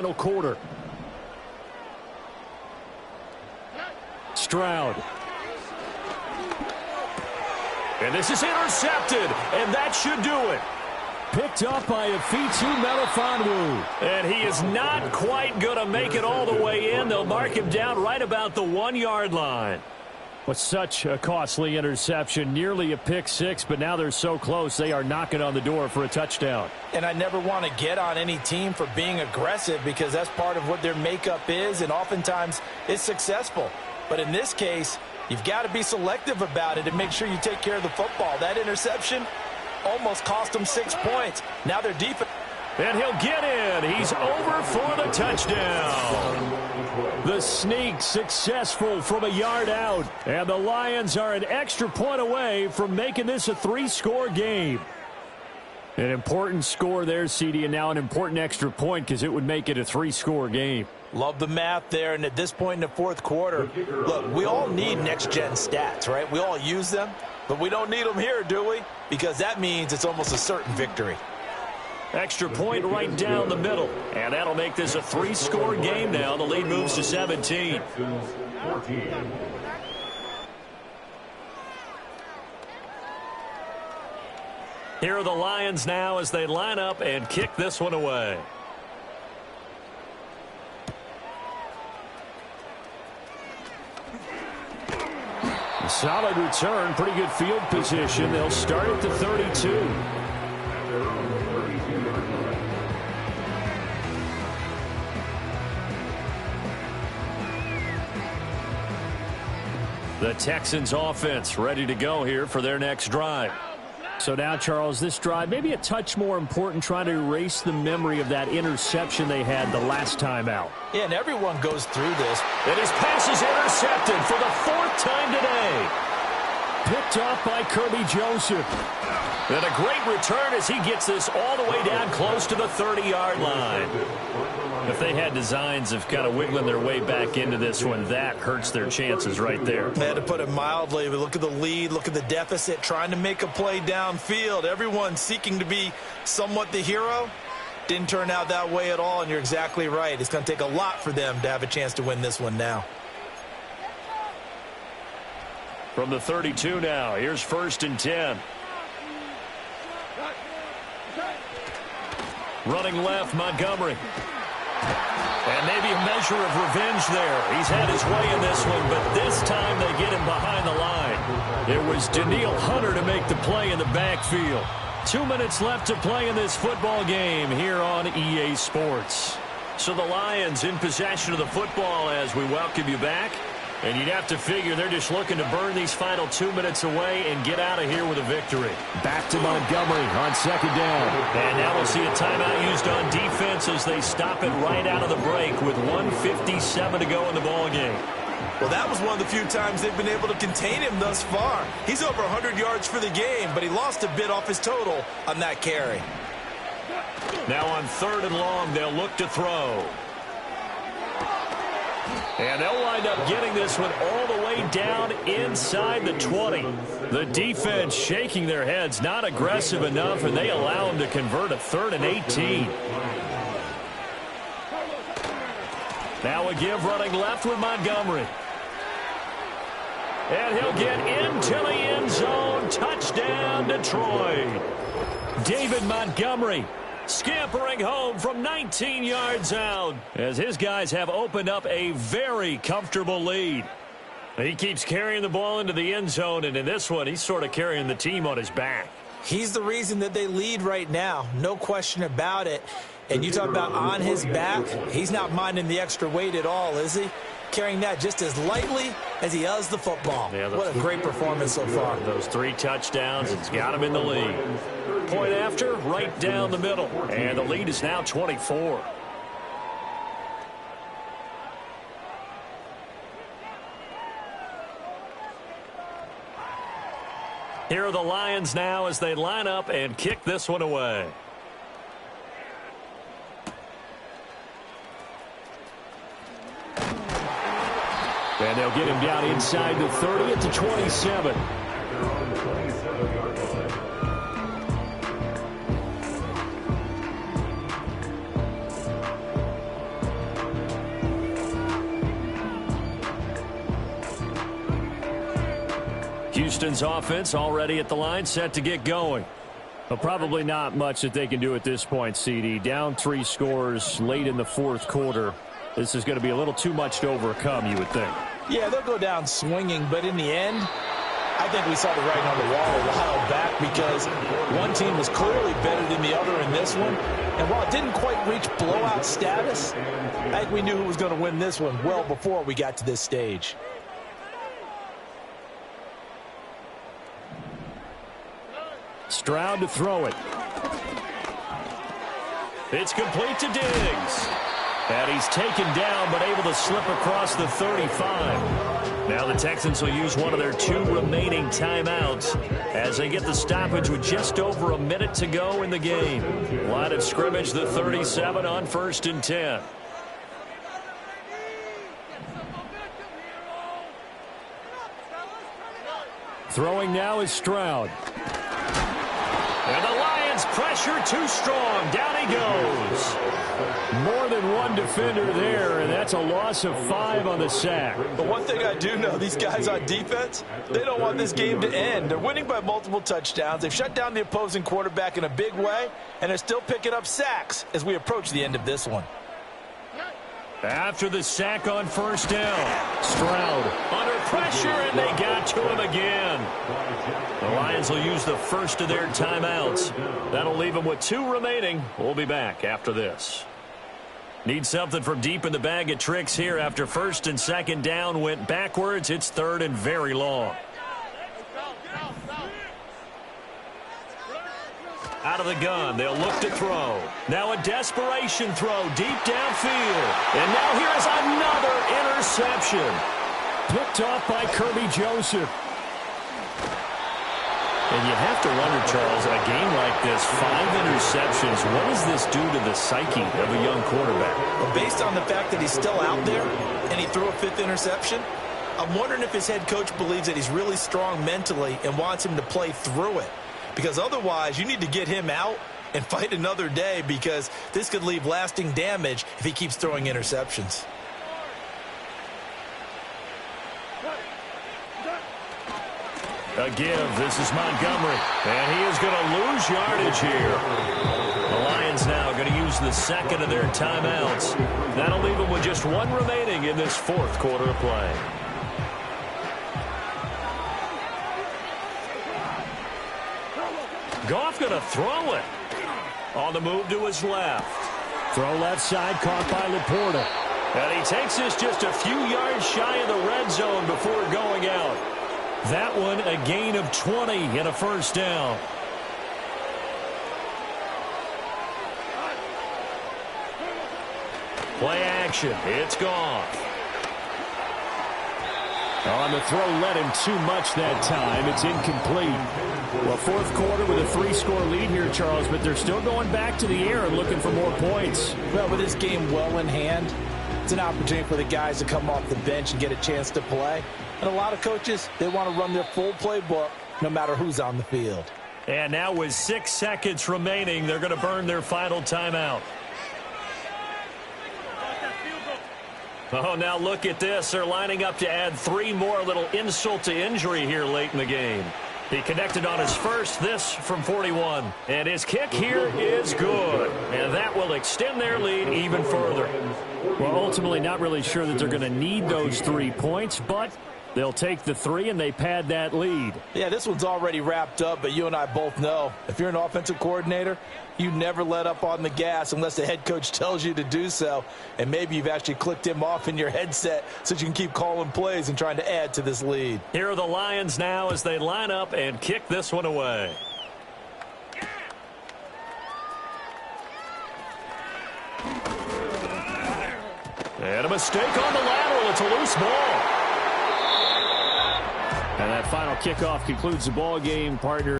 Final quarter. Stroud. And this is intercepted, and that should do it. Picked up by Afitu Melifonwu. And he is not quite going to make it all the way in. They'll mark him down right about the 1-yard line. But such a costly interception, nearly a pick six, but now they're so close they are knocking on the door for a touchdown. And I never want to get on any team for being aggressive because that's part of what their makeup is, and oftentimes it's successful. But in this case, you've got to be selective about it and make sure you take care of the football. That interception almost cost them 6 points. Now their defense. And he'll get in. He's over for the touchdown. The sneak successful from a yard out. And the Lions are an extra point away from making this a 3-score game. An important score there, CD, and now an important extra point because it would make it a 3-score game. Love the math there, and at this point in the fourth quarter, look, we all need next-gen stats, right? We all use them, but we don't need them here, do we? Because that means it's almost a certain victory. Extra point right down the middle. And that'll make this a 3-score game now. The lead moves to 17. Here are the Lions now as they line up and kick this one away. Solid return, pretty good field position. They'll start at the 32. The Texans offense ready to go here for their next drive. So now, Charles, this drive maybe a touch more important, trying to erase the memory of that interception they had the last time out. Yeah, and everyone goes through this. And his pass is intercepted for the 4th time today. Picked off by Kirby Joseph. And a great return as he gets this all the way down close to the 30-yard line. If they had designs of kind of wiggling their way back into this one, that hurts their chances right there. They had to put it mildly, but look at the lead, look at the deficit, trying to make a play downfield. Everyone seeking to be somewhat the hero. Didn't turn out that way at all, and you're exactly right. It's going to take a lot for them to have a chance to win this one now. From the 32 now, here's 1st and 10. Running left, Montgomery. And maybe a measure of revenge there. He's had his way in this one, but this time they get him behind the line. It was Danielle Hunter to make the play in the backfield. 2 minutes left to play in this football game here on EA Sports. So the Lions in possession of the football as we welcome you back. And you'd have to figure they're just looking to burn these final 2 minutes away and get out of here with a victory. Back to Montgomery on 2nd down. And now we'll see a timeout used on defense as they stop it right out of the break with 1:57 to go in the ballgame. Well, that was one of the few times they've been able to contain him thus far. He's over 100 yards for the game, but he lost a bit off his total on that carry. Now on 3rd and long, they'll look to throw. And they'll wind up getting this one all the way down inside the 20. The defense shaking their heads, not aggressive enough, and they allow them to convert a 3rd and 18. Now a give running left with Montgomery. And he'll get into the end zone. Touchdown, Detroit. David Montgomery scampering home from 19 yards out as his guys have opened up a very comfortable lead. He keeps carrying the ball into the end zone, and in this one, he's sort of carrying the team on his back. He's the reason that they lead right now, no question about it. And you talk about on his back, he's not minding the extra weight at all, is he? Carrying that just as lightly as he does the football. Yeah, what a great performance so far. Those 3 touchdowns, it's got him in the lead. Point after, right down the middle. And the lead is now 24. Here are the Lions now as they line up and kick this one away. And they'll get him down inside the 30 at the 27. Houston's offense already at the line, set to get going. Well, probably not much that they can do at this point, CD. Down 3 scores late in the fourth quarter. This is going to be a little too much to overcome, you would think. Yeah, they'll go down swinging, but in the end, I think we saw the writing on the wall a while back because one team was clearly better than the other in this one. And while it didn't quite reach blowout status, I think we knew who was going to win this one well before we got to this stage. Stroud to throw it. It's complete to Diggs. And he's taken down but able to slip across the 35. Now the Texans will use one of their 2 remaining timeouts as they get the stoppage with just over a minute to go in the game. Line of scrimmage, the 37 on 1st and 10. Throwing now is Stroud. And the Lions pressure too strong. Down he goes. More than one defender there, and that's a loss of 5 on the sack. But one thing I do know, these guys on defense, they don't want this game to end. They're winning by multiple touchdowns. They've shut down the opposing quarterback in a big way, and they're still picking up sacks as we approach the end of this one. After the sack on 1st down, Stroud under pressure, and they got to him again. The Lions will use the first of their timeouts. That'll leave them with 2 remaining. We'll be back after this. Need something from deep in the bag of tricks here after 1st and 2nd down went backwards. It's 3rd and very long. Out of the gun, they'll look to throw. Now a desperation throw deep downfield. And now here is another interception. Picked off by Kirby Joseph. And you have to wonder, Charles, a game like this, 5 interceptions, what does this do to the psyche of a young quarterback? Well, based on the fact that he's still out there and he threw a 5th interception, I'm wondering if his head coach believes that he's really strong mentally and wants him to play through it. Because otherwise, you need to get him out and fight another day because this could leave lasting damage if he keeps throwing interceptions. A give. This is Montgomery. And he is going to lose yardage here. The Lions now going to use the 2nd of their timeouts. That'll leave them with just 1 remaining in this 4th quarter of play. Goff going to throw it. On the move to his left. Throw left side, caught by Laporta. And he takes this just a few yards shy of the red zone before going out. That one a gain of 20 and a 1st down. Play action. It's Goff. On the throw, led him too much that time. It's incomplete. Well, 4th quarter with a 3-score lead here, Charles, but they're still going back to the air and looking for more points. Well, with this game well in hand, it's an opportunity for the guys to come off the bench and get a chance to play. And a lot of coaches, they want to run their full playbook no matter who's on the field. And now with 6 seconds remaining, they're going to burn their final timeout. Oh, now look at this. They're lining up to add 3 more, little insult to injury here late in the game. He connected on his first, this from 41. And his kick here is good. And that will extend their lead even further. Well, ultimately not really sure that they're going to need those 3 points, but they'll take the 3 and they pad that lead. Yeah, this one's already wrapped up, but you and I both know if you're an offensive coordinator, you never let up on the gas unless the head coach tells you to do so. And maybe you've actually clicked him off in your headset so you can keep calling plays and trying to add to this lead. Here are the Lions now as they line up and kick this one away. And a mistake on the lateral. It's a loose ball. And that final kickoff concludes the ball game, partner.